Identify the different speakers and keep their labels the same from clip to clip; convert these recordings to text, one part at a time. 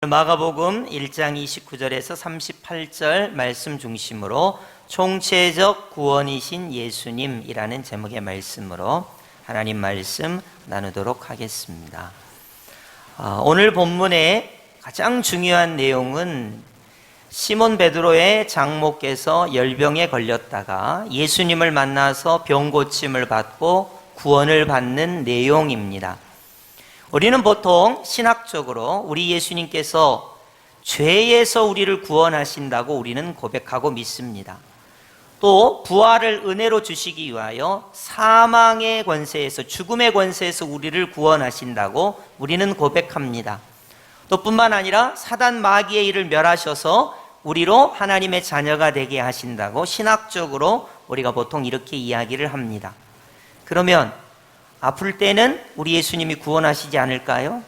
Speaker 1: 마가복음 1장 29절에서 38절 말씀 중심으로 총체적 구원이신 예수님이라는 제목의 말씀으로 하나님 말씀 나누도록 하겠습니다. 오늘 본문의 가장 중요한 내용은 시몬 베드로의 장모께서 열병에 걸렸다가 예수님을 만나서 병 고침을 받고 구원을 받는 내용입니다. 우리는 보통 신학적으로 우리 예수님께서 죄에서 우리를 구원하신다고 우리는 고백하고 믿습니다. 또 부활을 은혜로 주시기 위하여 사망의 권세에서, 죽음의 권세에서 우리를 구원하신다고 우리는 고백합니다. 또 뿐만 아니라 사단 마귀의 일을 멸하셔서 우리로 하나님의 자녀가 되게 하신다고 신학적으로 우리가 보통 이렇게 이야기를 합니다. 그러면 아플 때는 우리 예수님이 구원하시지 않을까요?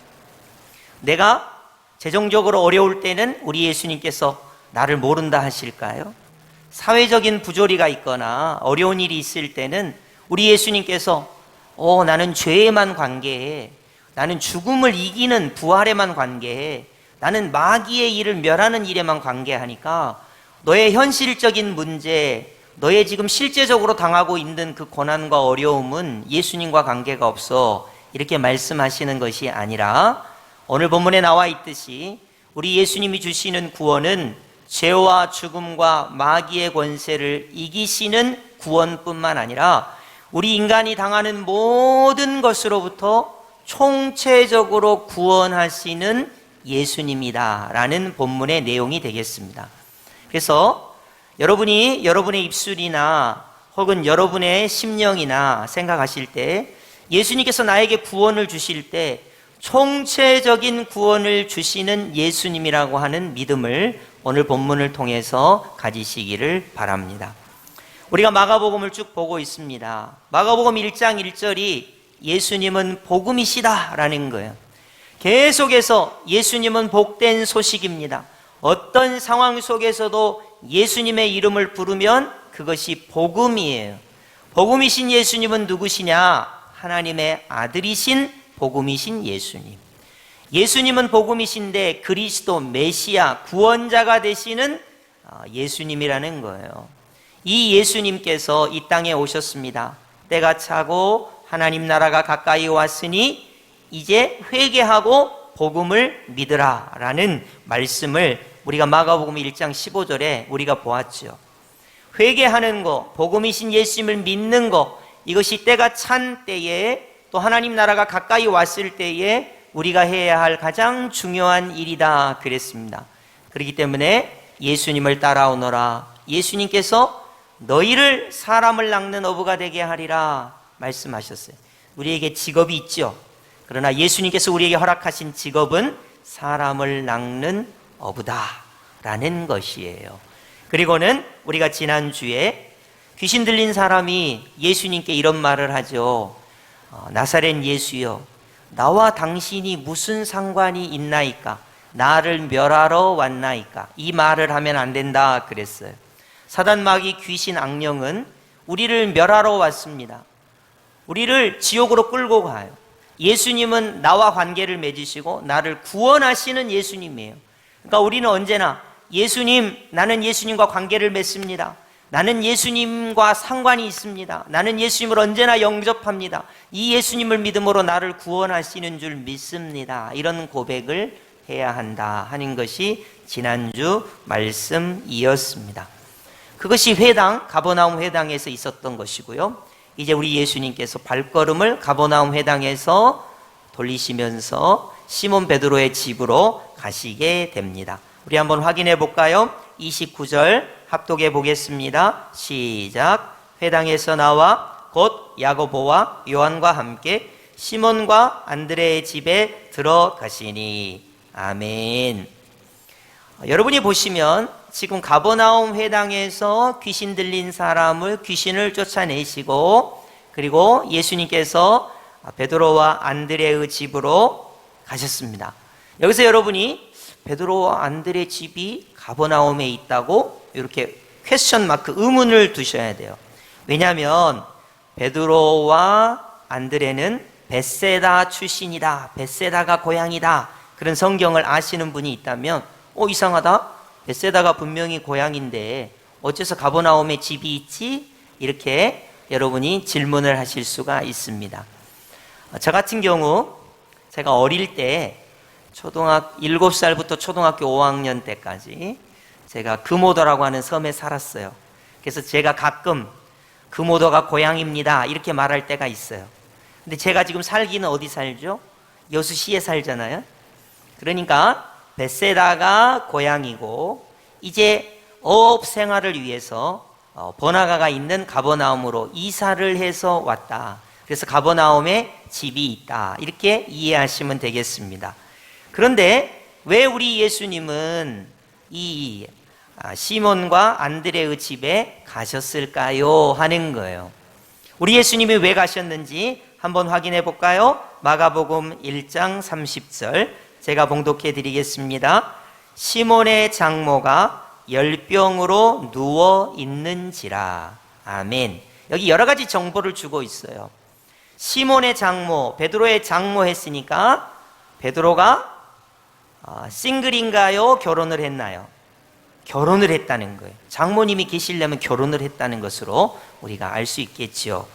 Speaker 1: 내가 재정적으로 어려울 때는 우리 예수님께서 나를 모른다 하실까요? 사회적인 부조리가 있거나 어려운 일이 있을 때는 우리 예수님께서 나는 죄에만 관계해, 나는 죽음을 이기는 부활에만 관계해, 나는 마귀의 일을 멸하는 일에만 관계하니까 너의 현실적인 문제, 너의 지금 실제적으로 당하고 있는 그 고난과 어려움은 예수님과 관계가 없어, 이렇게 말씀하시는 것이 아니라 오늘 본문에 나와 있듯이 우리 예수님이 주시는 구원은 죄와 죽음과 마귀의 권세를 이기시는 구원뿐만 아니라 우리 인간이 당하는 모든 것으로부터 총체적으로 구원하시는 예수님이다 라는 본문의 내용이 되겠습니다. 그래서 여러분이 여러분의 입술이나 혹은 여러분의 심령이나 생각하실 때 예수님께서 나에게 구원을 주실 때 총체적인 구원을 주시는 예수님이라고 하는 믿음을 오늘 본문을 통해서 가지시기를 바랍니다. 우리가 마가복음을 쭉 보고 있습니다. 마가복음 1장 1절이 예수님은 복음이시다 라는 거예요. 계속해서 예수님은 복된 소식입니다. 어떤 상황 속에서도 예수님의 이름을 부르면 그것이 복음이에요. 복음이신 예수님은 누구시냐? 하나님의 아들이신 복음이신 예수님. 예수님은 복음이신데 그리스도 메시아 구원자가 되시는 예수님이라는 거예요. 이 예수님께서 이 땅에 오셨습니다. 때가 차고 하나님 나라가 가까이 왔으니 이제 회개하고 복음을 믿으라 라는 말씀을 우리가 마가복음 1장 15절에 우리가 보았죠. 회개하는 것, 복음이신 예수님을 믿는 것, 이것이 때가 찬 때에 또 하나님 나라가 가까이 왔을 때에 우리가 해야 할 가장 중요한 일이다 그랬습니다. 그렇기 때문에 예수님을 따라오너라. 예수님께서 너희를 사람을 낚는 어부가 되게 하리라 말씀하셨어요. 우리에게 직업이 있죠. 그러나 예수님께서 우리에게 허락하신 직업은 사람을 낚는 어부다라는 것이에요. 그리고는 우리가 지난주에 귀신 들린 사람이 예수님께 이런 말을 하죠. 나사렛 예수여, 나와 당신이 무슨 상관이 있나이까? 나를 멸하러 왔나이까? 이 말을 하면 안 된다 그랬어요. 사단 마귀 귀신 악령은 우리를 멸하러 왔습니다. 우리를 지옥으로 끌고 가요. 예수님은 나와 관계를 맺으시고 나를 구원하시는 예수님이에요. 그러니까 우리는 언제나 예수님, 나는 예수님과 관계를 맺습니다. 나는 예수님과 상관이 있습니다. 나는 예수님을 언제나 영접합니다. 이 예수님을 믿음으로 나를 구원하시는 줄 믿습니다. 이런 고백을 해야 한다 하는 것이 지난주 말씀이었습니다. 그것이 회당, 가버나움 회당에서 있었던 것이고요. 이제 우리 예수님께서 발걸음을 가버나움 회당에서 돌리시면서 시몬 베드로의 집으로 가시게 됩니다. 우리 한번 확인해 볼까요? 29절 합독해 보겠습니다. 시작. 회당에서 나와 곧 야고보와 요한과 함께 시몬과 안드레의 집에 들어가시니. 아멘. 여러분이 보시면 지금 가버나움 회당에서 귀신 들린 사람을 귀신을 쫓아내시고 그리고 예수님께서 베드로와 안드레의 집으로 가셨습니다. 여기서 여러분이 베드로와 안드레 집이 가버나움에 있다고 이렇게 퀘스천 마크, 의문을 두셔야 돼요. 왜냐하면 베드로와 안드레는 벳세다 출신이다, 벳세다가 고향이다, 그런 성경을 아시는 분이 있다면 이상하다. 벳세다가 분명히 고향인데 어째서 가버나움에 집이 있지? 이렇게 여러분이 질문을 하실 수가 있습니다. 저 같은 경우 제가 어릴 때 7살부터 초등학교 5학년 때까지 제가 금오도라고 하는 섬에 살았어요. 그래서 제가 가끔 금오도가 고향입니다 이렇게 말할 때가 있어요. 근데 제가 지금 살기는 어디 살죠? 여수시에 살잖아요. 그러니까 벳세다가 고향이고 이제 어업 생활을 위해서 번화가가 있는 가버나움으로 이사를 해서 왔다. 그래서 가버나움에 집이 있다. 이렇게 이해하시면 되겠습니다. 그런데 왜 우리 예수님은 이 시몬과 안드레의 집에 가셨을까요? 하는 거예요. 우리 예수님이 왜 가셨는지 한번 확인해 볼까요? 마가복음 1장 30절 제가 봉독해 드리겠습니다. 시몬의 장모가 열병으로 누워 있는지라. 아멘. 여기 여러 가지 정보를 주고 있어요. 시몬의 장모, 베드로의 장모 했으니까 베드로가 싱글인가요? 결혼을 했나요? 결혼을 했다는 거예요. 장모님이 계시려면 결혼을 했다는 것으로 우리가 알 수 있겠지요.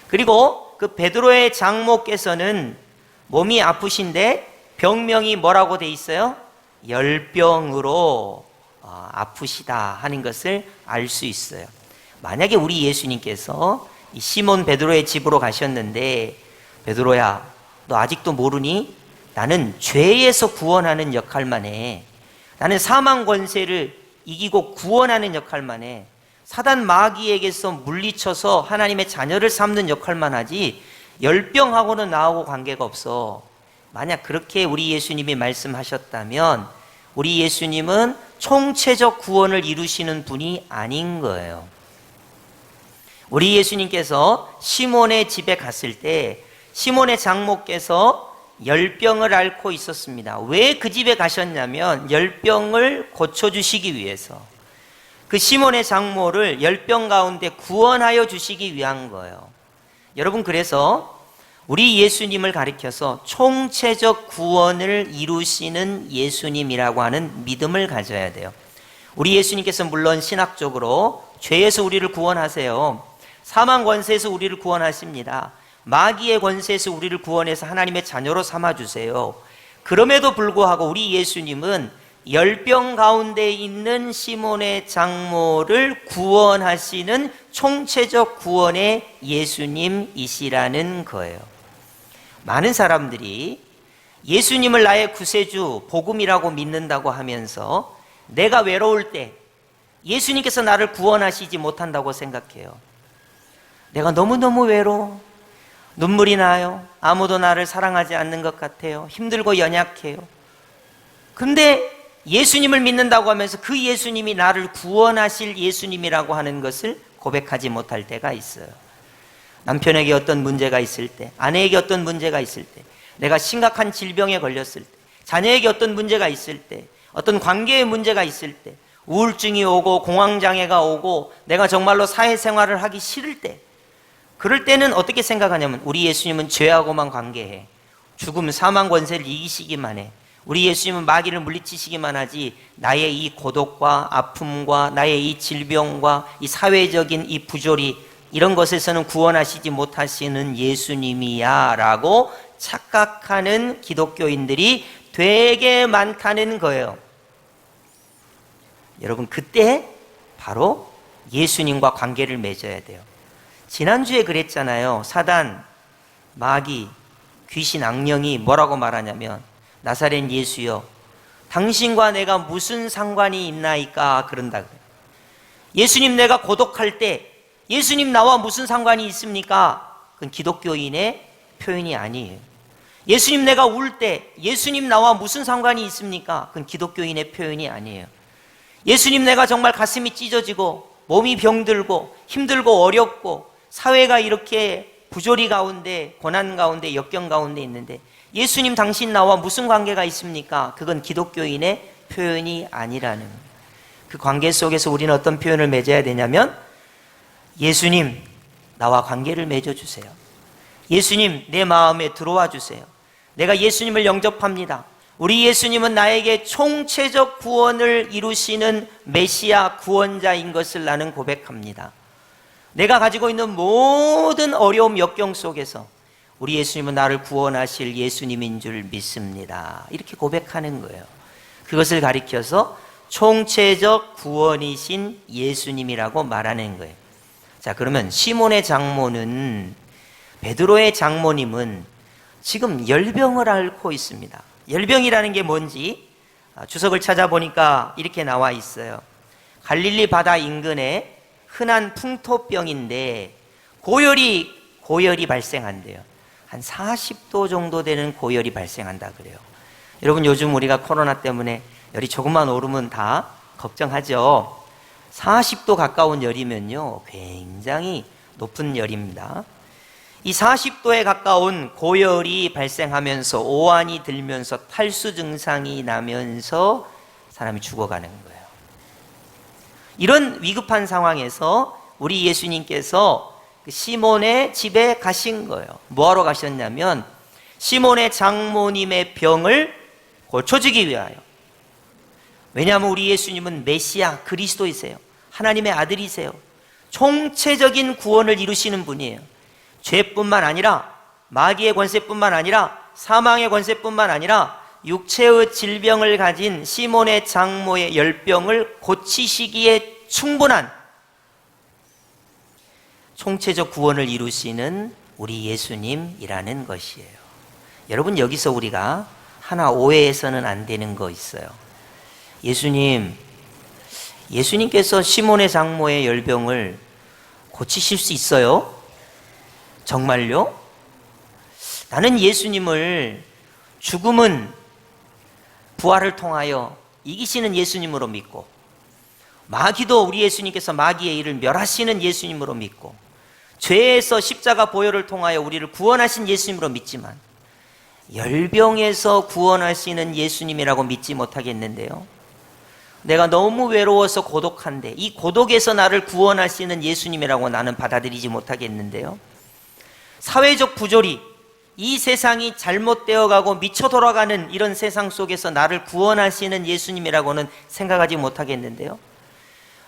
Speaker 1: 그리고 그 베드로의 장모께서는 몸이 아프신데 병명이 뭐라고 돼 있어요? 열병으로 아프시다 하는 것을 알 수 있어요. 만약에 우리 예수님께서 이 시몬 베드로의 집으로 가셨는데 베드로야 너 아직도 모르니? 나는 죄에서 구원하는 역할만 해. 나는 사망 권세를 이기고 구원하는 역할만 해. 사단 마귀에게서 물리쳐서 하나님의 자녀를 삼는 역할만 하지 열병하고는 나하고 관계가 없어. 만약 그렇게 우리 예수님이 말씀하셨다면 우리 예수님은 총체적 구원을 이루시는 분이 아닌 거예요. 우리 예수님께서 시몬의 집에 갔을 때 시몬의 장모께서 열병을 앓고 있었습니다. 왜 그 집에 가셨냐면 열병을 고쳐주시기 위해서, 그 시몬의 장모를 열병 가운데 구원하여 주시기 위한 거예요. 여러분, 그래서 우리 예수님을 가리켜서 총체적 구원을 이루시는 예수님이라고 하는 믿음을 가져야 돼요. 우리 예수님께서 물론 신학적으로 죄에서 우리를 구원하세요. 사망 권세에서 우리를 구원하십니다. 마귀의 권세에서 우리를 구원해서 하나님의 자녀로 삼아주세요. 그럼에도 불구하고 우리 예수님은 열병 가운데 있는 시몬의 장모를 구원하시는 총체적 구원의 예수님이시라는 거예요. 많은 사람들이 예수님을 나의 구세주, 복음이라고 믿는다고 하면서 내가 외로울 때 예수님께서 나를 구원하시지 못한다고 생각해요. 내가 너무너무 외로워. 눈물이 나요. 아무도 나를 사랑하지 않는 것 같아요. 힘들고 연약해요. 근데 예수님을 믿는다고 하면서 그 예수님이 나를 구원하실 예수님이라고 하는 것을 고백하지 못할 때가 있어요. 남편에게 어떤 문제가 있을 때, 아내에게 어떤 문제가 있을 때, 내가 심각한 질병에 걸렸을 때, 자녀에게 어떤 문제가 있을 때, 어떤 관계의 문제가 있을 때, 우울증이 오고 공황장애가 오고 내가 정말로 사회생활을 하기 싫을 때, 그럴 때는 어떻게 생각하냐면 우리 예수님은 죄하고만 관계해. 죽음, 사망 권세를 이기시기만 해. 우리 예수님은 마귀를 물리치시기만 하지 나의 이 고독과 아픔과 나의 이 질병과 이 사회적인 이 부조리, 이런 것에서는 구원하시지 못하시는 예수님이야 라고 착각하는 기독교인들이 되게 많다는 거예요. 여러분, 그때 바로 예수님과 관계를 맺어야 돼요. 지난주에 그랬잖아요. 사단, 마귀, 귀신, 악령이 뭐라고 말하냐면 나사렛 예수여, 당신과 내가 무슨 상관이 있나이까 그런다 그래요. 예수님, 내가 고독할 때 예수님 나와 무슨 상관이 있습니까? 그건 기독교인의 표현이 아니에요. 예수님, 내가 울 때 예수님 나와 무슨 상관이 있습니까? 그건 기독교인의 표현이 아니에요. 예수님, 내가 정말 가슴이 찢어지고 몸이 병들고 힘들고 어렵고 사회가 이렇게 부조리 가운데, 고난 가운데, 역경 가운데 있는데 예수님, 당신 나와 무슨 관계가 있습니까? 그건 기독교인의 표현이 아니라는 거예요. 그 관계 속에서 우리는 어떤 표현을 맺어야 되냐면 예수님, 나와 관계를 맺어주세요. 예수님, 내 마음에 들어와 주세요. 내가 예수님을 영접합니다. 우리 예수님은 나에게 총체적 구원을 이루시는 메시아 구원자인 것을 나는 고백합니다. 내가 가지고 있는 모든 어려움 역경 속에서 우리 예수님은 나를 구원하실 예수님인 줄 믿습니다. 이렇게 고백하는 거예요. 그것을 가리켜서 총체적 구원이신 예수님이라고 말하는 거예요. 자, 그러면 시몬의 장모는, 베드로의 장모님은 지금 열병을 앓고 있습니다. 열병이라는 게 뭔지 주석을 찾아보니까 이렇게 나와 있어요. 갈릴리 바다 인근에 흔한 풍토병인데 고열이 발생한대요. 한 40도 정도 되는 고열이 발생한다 그래요. 여러분, 요즘 우리가 코로나 때문에 열이 조금만 오르면 다 걱정하죠. 40도 가까운 열이면요, 굉장히 높은 열입니다. 이 40도에 가까운 고열이 발생하면서 오한이 들면서 탈수 증상이 나면서 사람이 죽어가는 거예요. 이런 위급한 상황에서 우리 예수님께서 시몬의 집에 가신 거예요. 뭐하러 가셨냐면 시몬의 장모님의 병을 고쳐주기 위하여. 왜냐하면 우리 예수님은 메시아 그리스도이세요. 하나님의 아들이세요. 총체적인 구원을 이루시는 분이에요. 죄뿐만 아니라, 마귀의 권세뿐만 아니라, 사망의 권세뿐만 아니라 육체의 질병을 가진 시몬의 장모의 열병을 고치시기에 충분한 총체적 구원을 이루시는 우리 예수님이라는 것이에요. 여러분, 여기서 우리가 하나 오해해서는 안 되는 거 있어요. 예수님께서 시몬의 장모의 열병을 고치실 수 있어요? 정말요? 나는 예수님을 죽음은 부활을 통하여 이기시는 예수님으로 믿고, 마귀도 우리 예수님께서 마귀의 일을 멸하시는 예수님으로 믿고, 죄에서 십자가 보혈을 통하여 우리를 구원하신 예수님으로 믿지만 열병에서 구원하시는 예수님이라고 믿지 못하겠는데요. 내가 너무 외로워서 고독한데 이 고독에서 나를 구원하시는 예수님이라고 나는 받아들이지 못하겠는데요. 사회적 부조리, 이 세상이 잘못되어 가고 미쳐 돌아가는 이런 세상 속에서 나를 구원하시는 예수님이라고는 생각하지 못하겠는데요.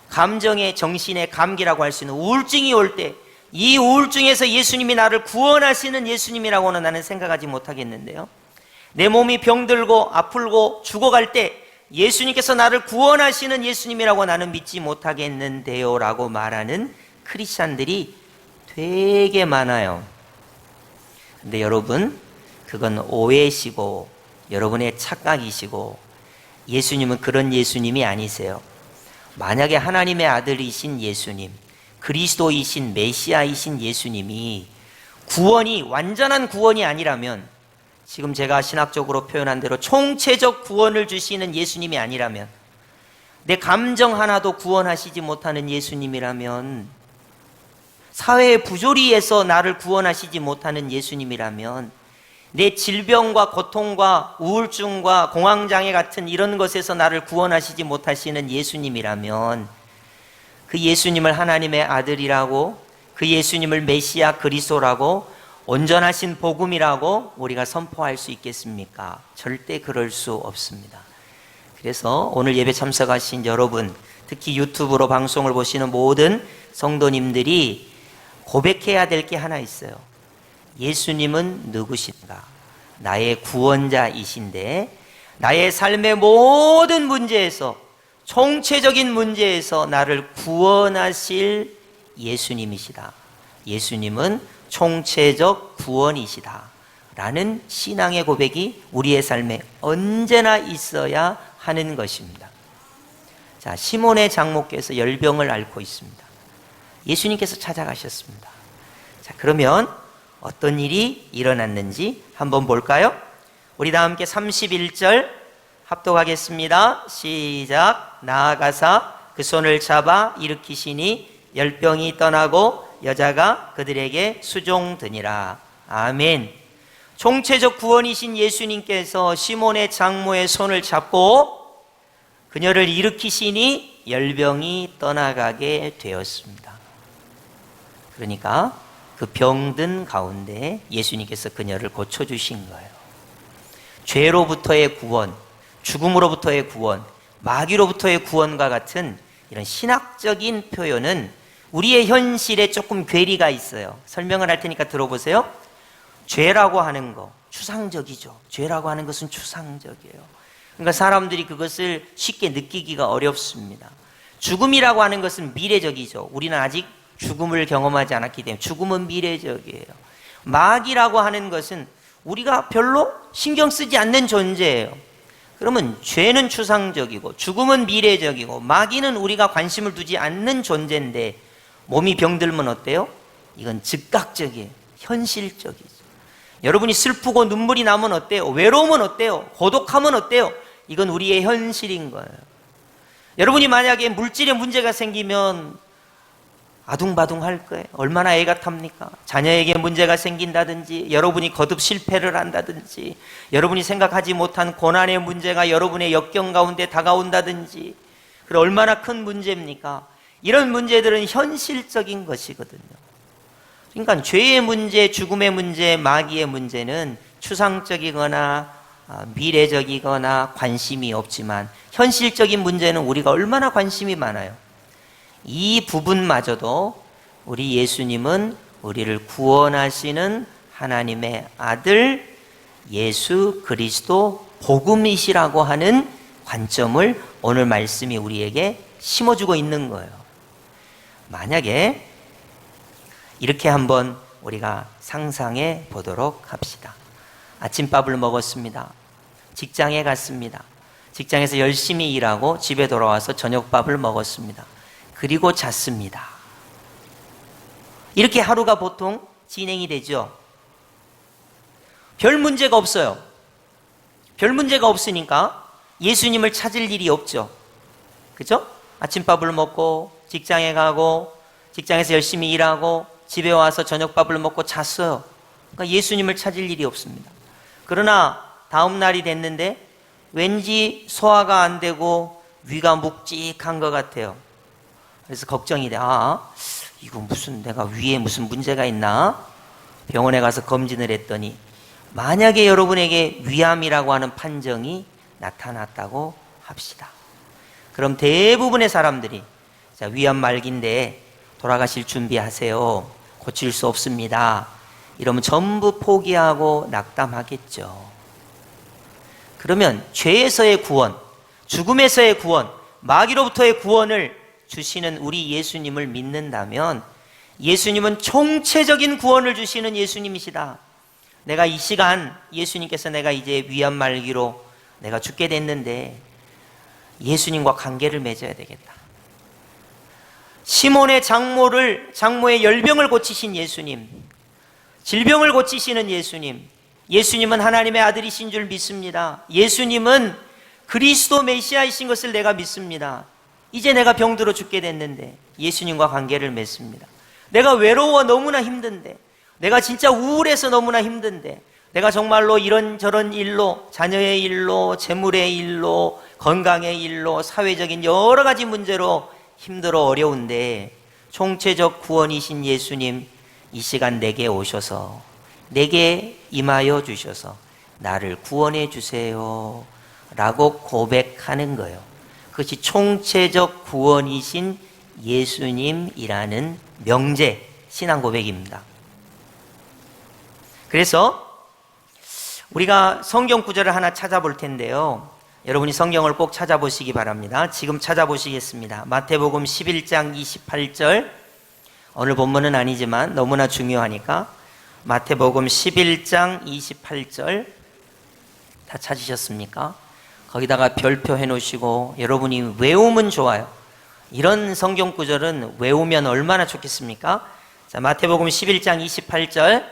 Speaker 1: 감정의, 정신의 감기라고 할 수 있는 우울증이 올 때 이 우울증에서 예수님이 나를 구원하시는 예수님이라고는 나는 생각하지 못하겠는데요. 내 몸이 병들고 아플고 죽어갈 때 예수님께서 나를 구원하시는 예수님이라고 나는 믿지 못하겠는데요 라고 말하는 크리스찬들이 되게 많아요. 근데 여러분, 그건 오해시고 여러분의 착각이시고 예수님은 그런 예수님이 아니세요. 만약에 하나님의 아들이신 예수님, 그리스도이신 메시아이신 예수님이 구원이 완전한 구원이 아니라면, 지금 제가 신학적으로 표현한 대로 총체적 구원을 주시는 예수님이 아니라면, 내 감정 하나도 구원하시지 못하는 예수님이라면, 사회의 부조리에서 나를 구원하시지 못하는 예수님이라면, 내 질병과 고통과 우울증과 공황장애 같은 이런 것에서 나를 구원하시지 못하시는 예수님이라면, 그 예수님을 하나님의 아들이라고, 그 예수님을 메시아 그리스도라고, 온전하신 복음이라고 우리가 선포할 수 있겠습니까? 절대 그럴 수 없습니다. 그래서 오늘 예배 참석하신 여러분, 특히 유튜브로 방송을 보시는 모든 성도님들이 고백해야 될 게 하나 있어요. 예수님은 누구신가? 나의 구원자이신데 나의 삶의 모든 문제에서, 총체적인 문제에서 나를 구원하실 예수님이시다. 예수님은 총체적 구원이시다 라는 신앙의 고백이 우리의 삶에 언제나 있어야 하는 것입니다. 자, 시몬의 장모께서 열병을 앓고 있습니다. 예수님께서 찾아가셨습니다. 자, 그러면 어떤 일이 일어났는지 한번 볼까요? 우리 다 함께 31절 합독하겠습니다. 시작. 나아가사 그 손을 잡아 일으키시니 열병이 떠나고 여자가 그들에게 수종드니라. 아멘. 총체적 구원이신 예수님께서 시몬의 장모의 손을 잡고 그녀를 일으키시니 열병이 떠나가게 되었습니다. 그러니까 그 병든 가운데 예수님께서 그녀를 고쳐주신 거예요. 죄로부터의 구원, 죽음으로부터의 구원, 마귀로부터의 구원과 같은 이런 신학적인 표현은 우리의 현실에 조금 괴리가 있어요. 설명을 할 테니까 들어보세요. 죄라고 하는 거 추상적이죠. 죄라고 하는 것은 추상적이에요. 그러니까 사람들이 그것을 쉽게 느끼기가 어렵습니다. 죽음이라고 하는 것은 미래적이죠. 우리는 아직 죽음을 경험하지 않았기 때문에 죽음은 미래적이에요. 마귀라고 하는 것은 우리가 별로 신경 쓰지 않는 존재예요. 그러면 죄는 추상적이고 죽음은 미래적이고 마귀는 우리가 관심을 두지 않는 존재인데 몸이 병들면 어때요? 이건 즉각적이에요. 현실적이죠. 여러분이 슬프고 눈물이 나면 어때요? 외로우면 어때요? 고독하면 어때요? 이건 우리의 현실인 거예요. 여러분이 만약에 물질에 문제가 생기면 아둥바둥 할 거예요. 얼마나 애가 탑니까? 자녀에게 문제가 생긴다든지, 여러분이 거듭 실패를 한다든지, 여러분이 생각하지 못한 고난의 문제가 여러분의 역경 가운데 다가온다든지, 그럼 얼마나 큰 문제입니까? 이런 문제들은 현실적인 것이거든요. 그러니까 죄의 문제, 죽음의 문제, 마귀의 문제는 추상적이거나 미래적이거나 관심이 없지만 현실적인 문제는 우리가 얼마나 관심이 많아요. 이 부분마저도 우리 예수님은 우리를 구원하시는 하나님의 아들 예수 그리스도 복음이시라고 하는 관점을 오늘 말씀이 우리에게 심어주고 있는 거예요. 만약에 이렇게 한번 우리가 상상해 보도록 합시다. 아침밥을 먹었습니다. 직장에 갔습니다. 직장에서 열심히 일하고 집에 돌아와서 저녁밥을 먹었습니다. 그리고 잤습니다. 이렇게 하루가 보통 진행이 되죠. 별 문제가 없어요. 별 문제가 없으니까 예수님을 찾을 일이 없죠. 그죠? 아침밥을 먹고 직장에 가고 직장에서 열심히 일하고 집에 와서 저녁밥을 먹고 잤어요. 그러니까 예수님을 찾을 일이 없습니다. 그러나 다음 날이 됐는데 왠지 소화가 안 되고 위가 묵직한 것 같아요. 그래서 걱정이 돼. 이거 무슨 내가 위에 무슨 문제가 있나? 병원에 가서 검진을 했더니 만약에 여러분에게 위암이라고 하는 판정이 나타났다고 합시다. 그럼 대부분의 사람들이 자, 위암 말기인데 돌아가실 준비하세요. 고칠 수 없습니다. 이러면 전부 포기하고 낙담하겠죠. 그러면 죄에서의 구원, 죽음에서의 구원, 마귀로부터의 구원을 주시는 우리 예수님을 믿는다면 예수님은 총체적인 구원을 주시는 예수님이시다. 내가 이 시간 예수님께서 내가 이제 위암 말기로 내가 죽게 됐는데 예수님과 관계를 맺어야 되겠다. 시몬의 장모의 열병을 고치신 예수님, 질병을 고치시는 예수님, 예수님은 하나님의 아들이신 줄 믿습니다. 예수님은 그리스도 메시아이신 것을 내가 믿습니다. 이제 내가 병들어 죽게 됐는데 예수님과 관계를 맺습니다. 내가 외로워 너무나 힘든데, 내가 진짜 우울해서 너무나 힘든데, 내가 정말로 이런저런 일로, 자녀의 일로, 재물의 일로, 건강의 일로, 사회적인 여러 가지 문제로 힘들어 어려운데 총체적 구원이신 예수님, 이 시간 내게 오셔서 내게 임하여 주셔서 나를 구원해 주세요 라고 고백하는 거예요. 그것이 총체적 구원이신 예수님이라는 명제 신앙 고백입니다. 그래서 우리가 성경 구절을 하나 찾아볼 텐데요, 여러분이 성경을 꼭 찾아보시기 바랍니다. 지금 찾아보시겠습니다. 마태복음 11장 28절, 오늘 본문은 아니지만 너무나 중요하니까 마태복음 11장 28절 다 찾으셨습니까? 거기다가 별표 해놓으시고 여러분이 외우면 좋아요. 이런 성경 구절은 외우면 얼마나 좋겠습니까? 자, 마태복음 11장 28절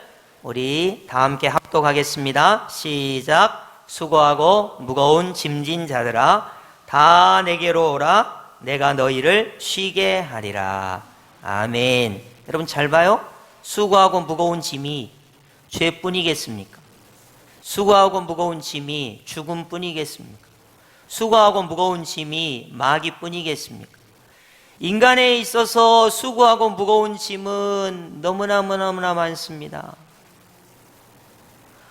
Speaker 1: 우리 다 함께 합독하겠습니다. 시작. 수고하고 무거운 짐진 자들아 다 내게로 오라. 내가 너희를 쉬게 하리라. 아멘. 여러분 잘 봐요. 수고하고 무거운 짐이 죄뿐이겠습니까? 수고하고 무거운 짐이 죽음뿐이겠습니까? 수고하고 무거운 짐이 마귀뿐이겠습니까? 인간에 있어서 수고하고 무거운 짐은 너무나 많습니다.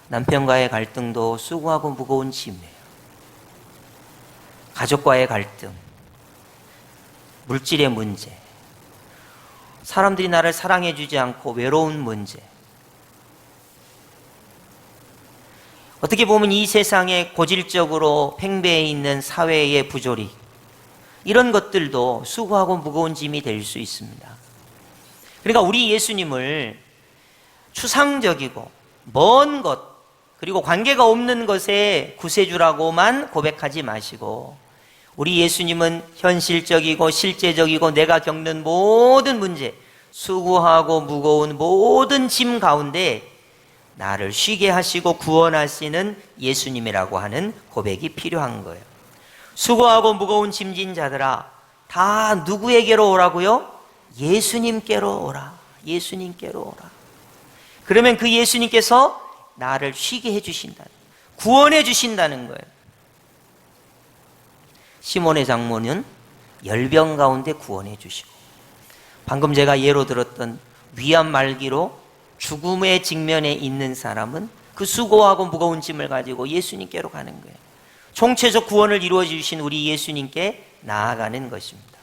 Speaker 1: 남편과의 갈등도 수고하고 무거운 짐이에요. 가족과의 갈등, 물질의 문제, 사람들이 나를 사랑해주지 않고 외로운 문제. 어떻게 보면 이 세상에 고질적으로 팽배해 있는 사회의 부조리, 이런 것들도 수고하고 무거운 짐이 될 수 있습니다. 그러니까 우리 예수님을 추상적이고 먼 것, 그리고 관계가 없는 것에 구세주라고만 고백하지 마시고, 우리 예수님은 현실적이고 실제적이고 내가 겪는 모든 문제, 수고하고 무거운 모든 짐 가운데 나를 쉬게 하시고 구원하시는 예수님이라고 하는 고백이 필요한 거예요. 수고하고 무거운 짐진 자들아, 다 누구에게로 오라고요? 예수님께로 오라. 예수님께로 오라. 그러면 그 예수님께서 나를 쉬게 해주신다, 구원해 주신다는 거예요. 시몬의 장모는 열병 가운데 구원해 주시고, 방금 제가 예로 들었던 위암 말기로 죽음의 직면에 있는 사람은 그 수고하고 무거운 짐을 가지고 예수님께로 가는 거예요. 총체적 구원을 이루어 주신 우리 예수님께 나아가는 것입니다.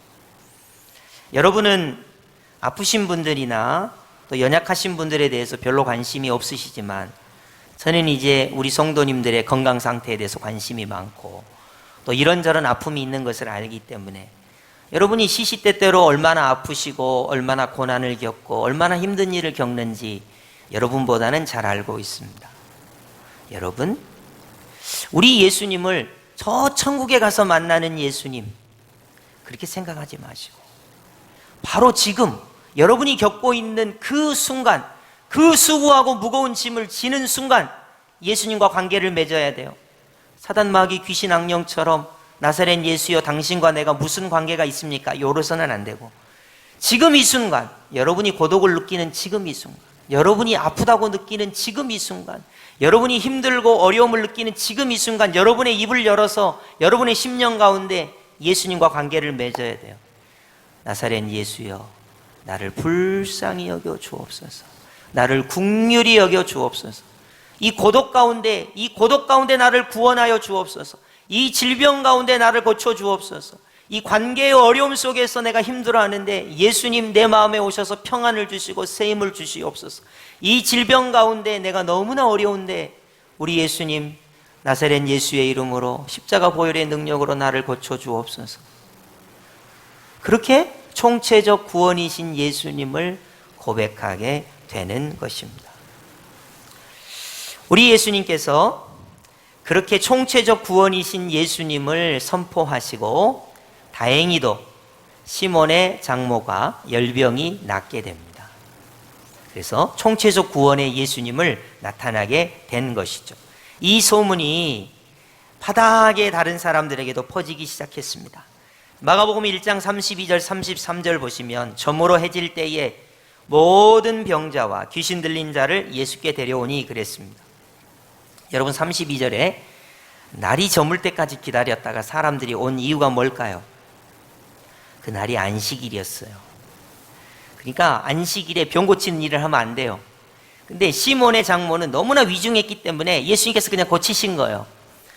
Speaker 1: 여러분은 아프신 분들이나 또 연약하신 분들에 대해서 별로 관심이 없으시지만, 저는 이제 우리 성도님들의 건강 상태에 대해서 관심이 많고 또 이런저런 아픔이 있는 것을 알기 때문에, 여러분이 시시때때로 얼마나 아프시고 얼마나 고난을 겪고 얼마나 힘든 일을 겪는지 여러분보다는 잘 알고 있습니다. 여러분, 우리 예수님을 저 천국에 가서 만나는 예수님, 그렇게 생각하지 마시고 바로 지금 여러분이 겪고 있는 그 순간, 그 수고하고 무거운 짐을 지는 순간 예수님과 관계를 맺어야 돼요. 사단 마귀 귀신 악령처럼 나사렛 예수여 당신과 내가 무슨 관계가 있습니까? 요로서는 안 되고, 지금 이 순간, 여러분이 고독을 느끼는 지금 이 순간, 여러분이 아프다고 느끼는 지금 이 순간, 여러분이 힘들고 어려움을 느끼는 지금 이 순간, 여러분의 입을 열어서 여러분의 심령 가운데 예수님과 관계를 맺어야 돼요. 나사렛 예수여, 나를 불쌍히 여겨 주옵소서. 나를 긍휼히 여겨 주옵소서. 이 고독 가운데 나를 구원하여 주옵소서. 이 질병 가운데 나를 고쳐 주옵소서. 이 관계의 어려움 속에서 내가 힘들어하는데 예수님 내 마음에 오셔서 평안을 주시고 새 힘을 주시옵소서. 이 질병 가운데 내가 너무나 어려운데 우리 예수님, 나사렛 예수의 이름으로 십자가 보혈의 능력으로 나를 고쳐 주옵소서. 그렇게 총체적 구원이신 예수님을 고백하게 되는 것입니다. 우리 예수님께서 그렇게 총체적 구원이신 예수님을 선포하시고 다행히도 시몬의 장모가 열병이 낫게 됩니다. 그래서 총체적 구원의 예수님을 나타나게 된 것이죠. 이 소문이 파다하게 다른 사람들에게도 퍼지기 시작했습니다. 마가복음 1장 32절 33절 보시면, 저물어 해질 때에 모든 병자와 귀신 들린 자를 예수께 데려오니 그랬습니다. 여러분, 32절에 날이 저물 때까지 기다렸다가 사람들이 온 이유가 뭘까요? 그 날이 안식일이었어요. 그러니까 안식일에 병 고치는 일을 하면 안 돼요. 근데 시몬의 장모는 너무나 위중했기 때문에 예수님께서 그냥 고치신 거예요.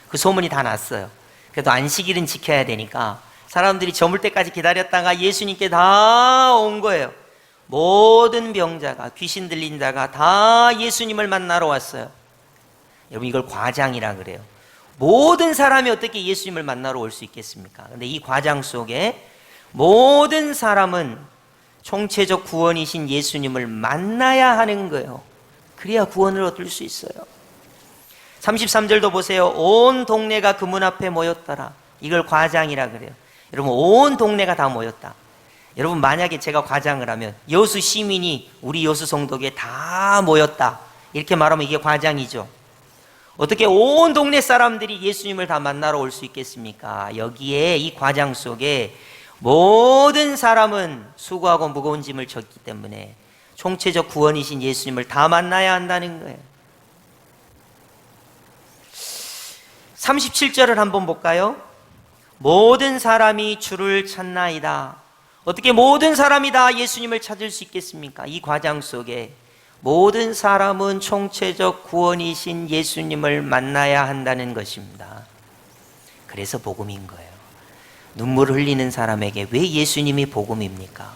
Speaker 1: 그 소문이 다 났어요. 그래도 안식일은 지켜야 되니까 사람들이 저물 때까지 기다렸다가 예수님께 다 온 거예요. 모든 병자가, 귀신 들린 자가 다 예수님을 만나러 왔어요. 여러분, 이걸 과장이라 그래요. 모든 사람이 어떻게 예수님을 만나러 올 수 있겠습니까? 근데 이 과장 속에 모든 사람은 총체적 구원이신 예수님을 만나야 하는 거예요. 그래야 구원을 얻을 수 있어요. 33절도 보세요. 온 동네가 그 문 앞에 모였더라. 이걸 과장이라 그래요. 여러분, 온 동네가 다 모였다. 여러분, 만약에 제가 과장을 하면 여수 시민이 우리 여수 성도에 다 모였다, 이렇게 말하면 이게 과장이죠. 어떻게 온 동네 사람들이 예수님을 다 만나러 올 수 있겠습니까? 여기에 이 과장 속에 모든 사람은 수고하고 무거운 짐을 졌기 때문에 총체적 구원이신 예수님을 다 만나야 한다는 거예요. 37절을 한번 볼까요? 모든 사람이 주를 찾나이다. 어떻게 모든 사람이 다 예수님을 찾을 수 있겠습니까? 이 과장 속에 모든 사람은 총체적 구원이신 예수님을 만나야 한다는 것입니다. 그래서 복음인 거예요. 눈물을 흘리는 사람에게 왜 예수님이 복음입니까?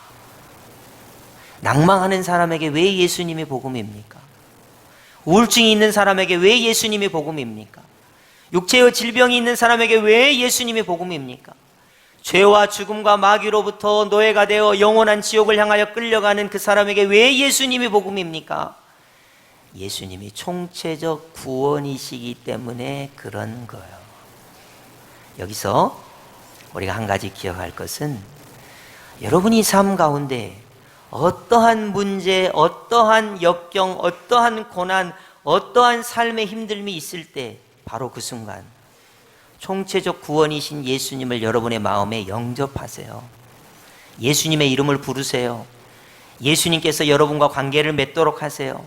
Speaker 1: 낭망하는 사람에게 왜 예수님이 복음입니까? 우울증이 있는 사람에게 왜 예수님이 복음입니까? 육체의 질병이 있는 사람에게 왜 예수님이 복음입니까? 죄와 죽음과 마귀로부터 노예가 되어 영원한 지옥을 향하여 끌려가는 그 사람에게 왜 예수님이 복음입니까? 예수님이 총체적 구원이시기 때문에 그런 거예요. 여기서 우리가 한 가지 기억할 것은, 여러분이 삶 가운데 어떠한 문제, 어떠한 역경, 어떠한 고난, 어떠한 삶의 힘듦이 있을 때 바로 그 순간 총체적 구원이신 예수님을 여러분의 마음에 영접하세요. 예수님의 이름을 부르세요. 예수님께서 여러분과 관계를 맺도록 하세요.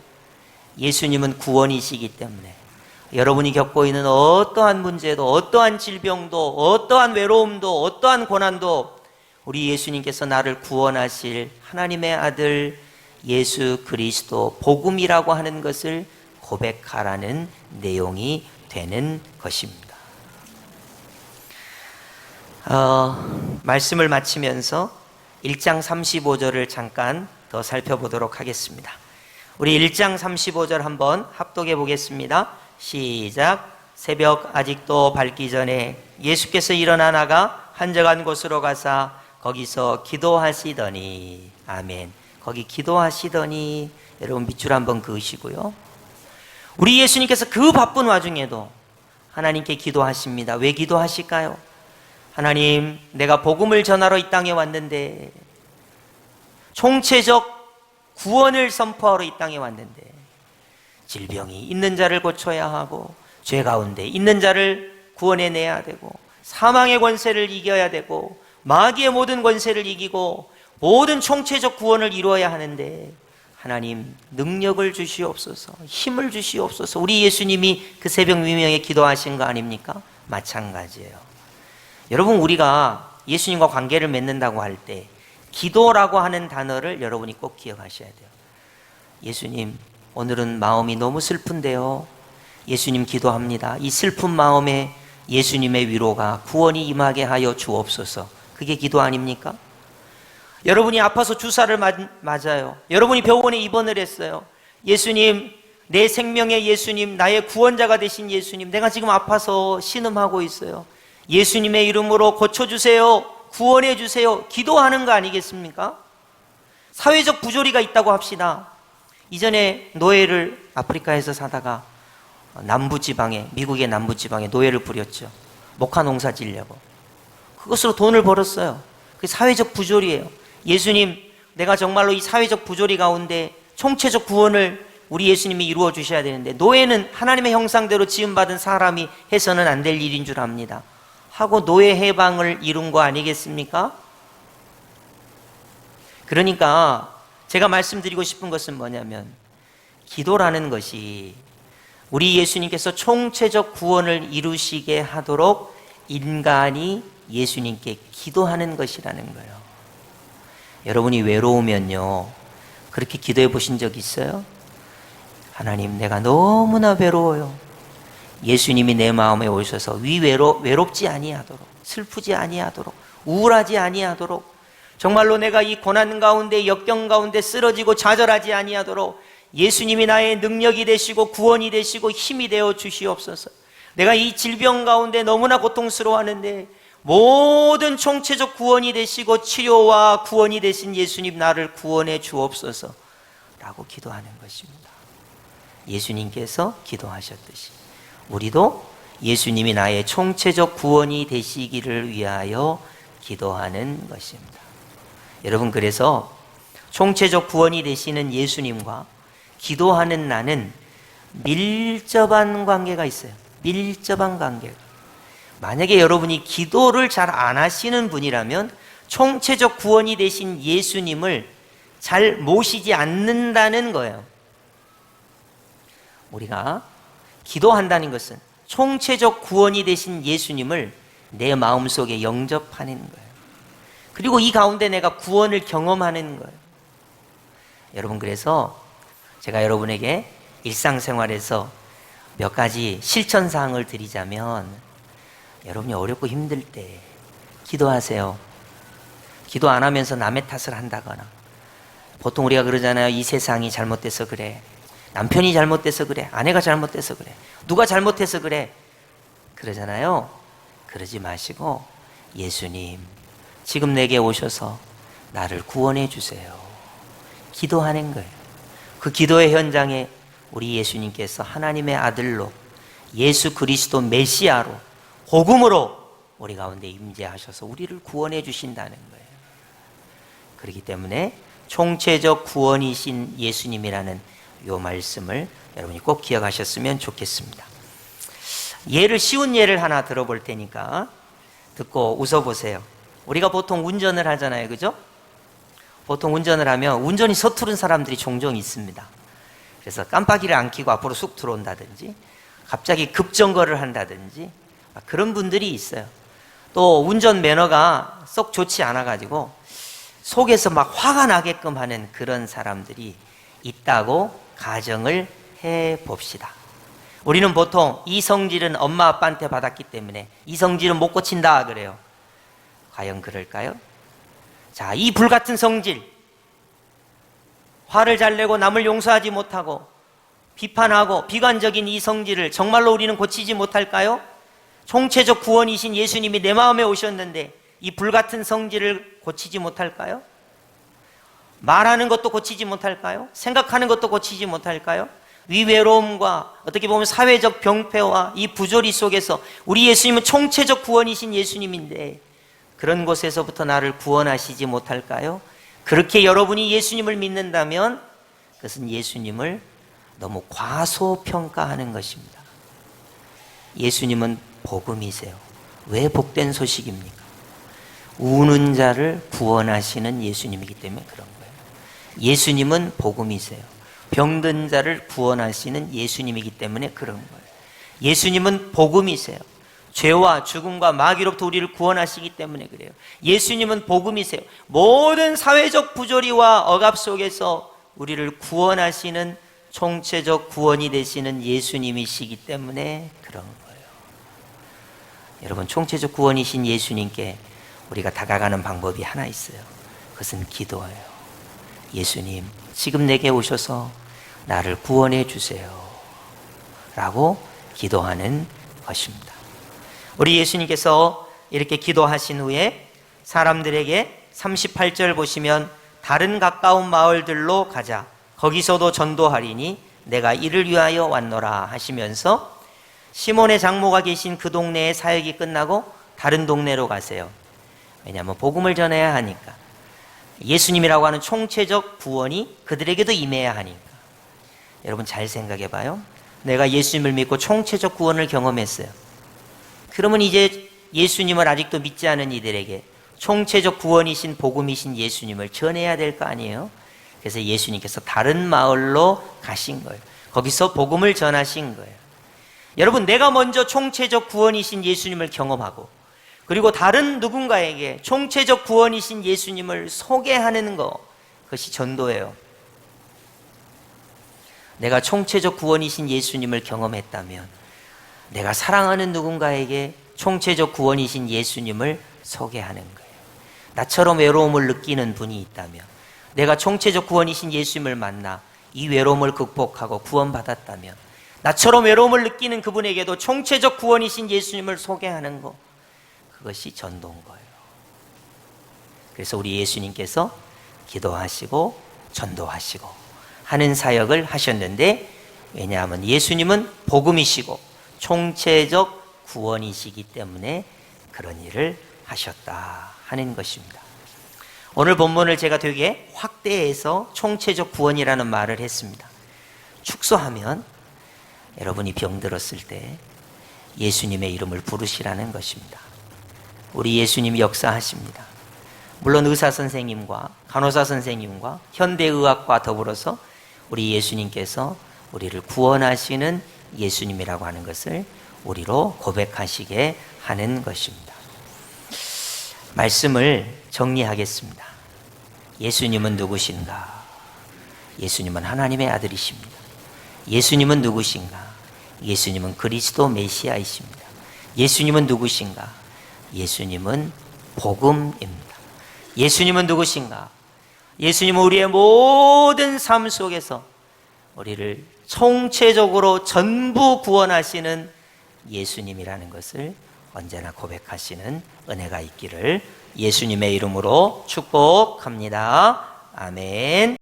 Speaker 1: 예수님은 구원이시기 때문에 여러분이 겪고 있는 어떠한 문제도, 어떠한 질병도, 어떠한 외로움도, 어떠한 고난도 우리 예수님께서 나를 구원하실 하나님의 아들 예수 그리스도 복음이라고 하는 것을 고백하라는 내용이 되는 것입니다. 말씀을 마치면서 1장 35절을 잠깐 더 살펴보도록 하겠습니다. 우리 1장 35절 한번 합독해 보겠습니다. 시작. 새벽 아직도 밝기 전에 예수께서 일어나 나가 한적한 곳으로 가사 거기서 기도하시더니. 아멘. 거기 기도하시더니. 여러분 밑줄 한번 그으시고요. 우리 예수님께서 그 바쁜 와중에도 하나님께 기도하십니다. 왜 기도하실까요? 하나님, 내가 복음을 전하러 이 땅에 왔는데, 총체적 구원을 선포하러 이 땅에 왔는데, 질병이 있는 자를 고쳐야 하고, 죄 가운데 있는 자를 구원해내야 되고, 사망의 권세를 이겨야 되고, 마귀의 모든 권세를 이기고, 모든 총체적 구원을 이루어야 하는데, 하나님 능력을 주시옵소서, 힘을 주시옵소서. 우리 예수님이 그 새벽 미명에 기도하신 거 아닙니까? 마찬가지예요. 여러분, 우리가 예수님과 관계를 맺는다고 할 때 기도라고 하는 단어를 여러분이 꼭 기억하셔야 돼요. 예수님, 오늘은 마음이 너무 슬픈데요. 예수님 기도합니다. 이 슬픈 마음에 예수님의 위로가, 구원이 임하게 하여 주옵소서. 그게 기도 아닙니까? 여러분이 아파서 주사를 맞아요. 여러분이 병원에 입원을 했어요. 예수님, 내 생명의 예수님, 나의 구원자가 되신 예수님, 내가 지금 아파서 신음하고 있어요. 예수님의 이름으로 고쳐주세요. 구원해주세요. 기도하는 거 아니겠습니까? 사회적 부조리가 있다고 합시다. 이전에 노예를 아프리카에서 사다가 남부지방에, 미국의 남부지방에 노예를 부렸죠. 목화 농사 지려고. 그것으로 돈을 벌었어요. 그게 사회적 부조리예요. 예수님, 내가 정말로 이 사회적 부조리 가운데 총체적 구원을 우리 예수님이 이루어 주셔야 되는데, 노예는 하나님의 형상대로 지음받은 사람이 해서는 안 될 일인 줄 압니다. 하고 노예 해방을 이룬 거 아니겠습니까? 그러니까 제가 말씀드리고 싶은 것은 뭐냐면, 기도라는 것이 우리 예수님께서 총체적 구원을 이루시게 하도록 인간이 예수님께 기도하는 것이라는 거예요. 여러분이 외로우면요, 그렇게 기도해 보신 적 있어요? 하나님, 내가 너무나 외로워요. 예수님이 내 마음에 오셔서 외롭지 아니하도록, 슬프지 아니하도록, 우울하지 아니하도록, 정말로 내가 이 고난 가운데, 역경 가운데 쓰러지고 좌절하지 아니하도록 예수님이 나의 능력이 되시고 구원이 되시고 힘이 되어 주시옵소서. 내가 이 질병 가운데 너무나 고통스러워하는데 모든 총체적 구원이 되시고 치료와 구원이 되신 예수님, 나를 구원해 주옵소서 라고 기도하는 것입니다. 예수님께서 기도하셨듯이 우리도 예수님이 나의 총체적 구원이 되시기를 위하여 기도하는 것입니다. 여러분, 그래서 총체적 구원이 되시는 예수님과 기도하는 나는 밀접한 관계가 있어요. 밀접한 관계가. 만약에 여러분이 기도를 잘 안 하시는 분이라면 총체적 구원이 되신 예수님을 잘 모시지 않는다는 거예요. 우리가 기도한다는 것은 총체적 구원이 되신 예수님을 내 마음속에 영접하는 거예요. 그리고 이 가운데 내가 구원을 경험하는 거예요. 여러분, 그래서 제가 여러분에게 일상생활에서 몇 가지 실천사항을 드리자면, 여러분이 어렵고 힘들 때 기도하세요. 기도 안 하면서 남의 탓을 한다거나, 보통 우리가 그러잖아요. 이 세상이 잘못돼서 그래, 남편이 잘못돼서 그래, 아내가 잘못돼서 그래, 누가 잘못해서 그래, 그러잖아요. 그러지 마시고, 예수님 지금 내게 오셔서 나를 구원해 주세요, 기도하는 거예요. 그 기도의 현장에 우리 예수님께서 하나님의 아들로, 예수 그리스도 메시아로, 복음으로 우리 가운데 임재하셔서 우리를 구원해 주신다는 거예요. 그렇기 때문에 총체적 구원이신 예수님이라는 이 말씀을 여러분이 꼭 기억하셨으면 좋겠습니다. 쉬운 예를 하나 들어볼 테니까 듣고 웃어보세요. 우리가 보통 운전을 하잖아요, 그죠? 보통 운전을 하면 운전이 서투른 사람들이 종종 있습니다. 그래서 깜빡이를 안 켜고 앞으로 쑥 들어온다든지, 갑자기 급정거를 한다든지, 그런 분들이 있어요. 또 운전 매너가 썩 좋지 않아가지고 속에서 막 화가 나게끔 하는 그런 사람들이 있다고 가정을 해봅시다. 우리는 보통 이 성질은 엄마 아빠한테 받았기 때문에 이 성질은 못 고친다 그래요. 과연 그럴까요? 자, 이 불같은 성질, 화를 잘 내고 남을 용서하지 못하고 비판하고 비관적인 이 성질을 정말로 우리는 고치지 못할까요? 총체적 구원이신 예수님이 내 마음에 오셨는데 이 불같은 성질을 고치지 못할까요? 말하는 것도 고치지 못할까요? 생각하는 것도 고치지 못할까요? 이 외로움과 어떻게 보면 사회적 병폐와 이 부조리 속에서 우리 예수님은 총체적 구원이신 예수님인데 그런 곳에서부터 나를 구원하시지 못할까요? 그렇게 여러분이 예수님을 믿는다면 그것은 예수님을 너무 과소평가하는 것입니다. 예수님은 복음이세요. 왜 복된 소식입니까? 우는 자를 구원하시는 예수님이기 때문에 그런 거예요. 예수님은 복음이세요. 병든 자를 구원하시는 예수님이기 때문에 그런 거예요. 예수님은 복음이세요. 죄와 죽음과 마귀로부터 우리를 구원하시기 때문에 그래요. 예수님은 복음이세요. 모든 사회적 부조리와 억압 속에서 우리를 구원하시는 총체적 구원이 되시는 예수님이시기 때문에 그런 거예요. 여러분, 총체적 구원이신 예수님께 우리가 다가가는 방법이 하나 있어요. 그것은 기도예요. 예수님, 지금 내게 오셔서 나를 구원해 주세요 라고 기도하는 것입니다. 우리 예수님께서 이렇게 기도하신 후에 사람들에게 38절 보시면 다른 가까운 마을들로 가자, 거기서도 전도하리니 내가 이를 위하여 왔노라 하시면서 시몬의 장모가 계신 그 동네의 사역이 끝나고 다른 동네로 가세요. 왜냐하면 복음을 전해야 하니까, 예수님이라고 하는 총체적 구원이 그들에게도 임해야 하니까. 여러분 잘 생각해 봐요. 내가 예수님을 믿고 총체적 구원을 경험했어요. 그러면 이제 예수님을 아직도 믿지 않은 이들에게 총체적 구원이신 복음이신 예수님을 전해야 될 거 아니에요? 그래서 예수님께서 다른 마을로 가신 거예요. 거기서 복음을 전하신 거예요. 여러분, 내가 먼저 총체적 구원이신 예수님을 경험하고 그리고 다른 누군가에게 총체적 구원이신 예수님을 소개하는 것, 그것이 전도예요. 내가 총체적 구원이신 예수님을 경험했다면 내가 사랑하는 누군가에게 총체적 구원이신 예수님을 소개하는 거예요. 나처럼 외로움을 느끼는 분이 있다면 내가 총체적 구원이신 예수님을 만나 이 외로움을 극복하고 구원받았다면 나처럼 외로움을 느끼는 그분에게도 총체적 구원이신 예수님을 소개하는 것, 그것이 전도인 거예요. 그래서 우리 예수님께서 기도하시고 전도하시고 하는 사역을 하셨는데, 왜냐하면 예수님은 복음이시고 총체적 구원이시기 때문에 그런 일을 하셨다 하는 것입니다. 오늘 본문을 제가 되게 확대해서 총체적 구원이라는 말을 했습니다. 축소하면 여러분이 병들었을 때 예수님의 이름을 부르시라는 것입니다. 우리 예수님이 역사하십니다. 물론 의사 선생님과 간호사 선생님과 현대의학과 더불어서 우리 예수님께서 우리를 구원하시는 예수님이라고 하는 것을 우리로 고백하시게 하는 것입니다. 말씀을 정리하겠습니다. 예수님은 누구신가? 예수님은 하나님의 아들이십니다. 예수님은 누구신가? 예수님은 그리스도 메시아이십니다. 예수님은 누구신가? 예수님은 복음입니다. 예수님은 누구신가? 예수님은 우리의 모든 삶 속에서 우리를 총체적으로 전부 구원하시는 예수님이라는 것을 언제나 고백하시는 은혜가 있기를 예수님의 이름으로 축복합니다. 아멘.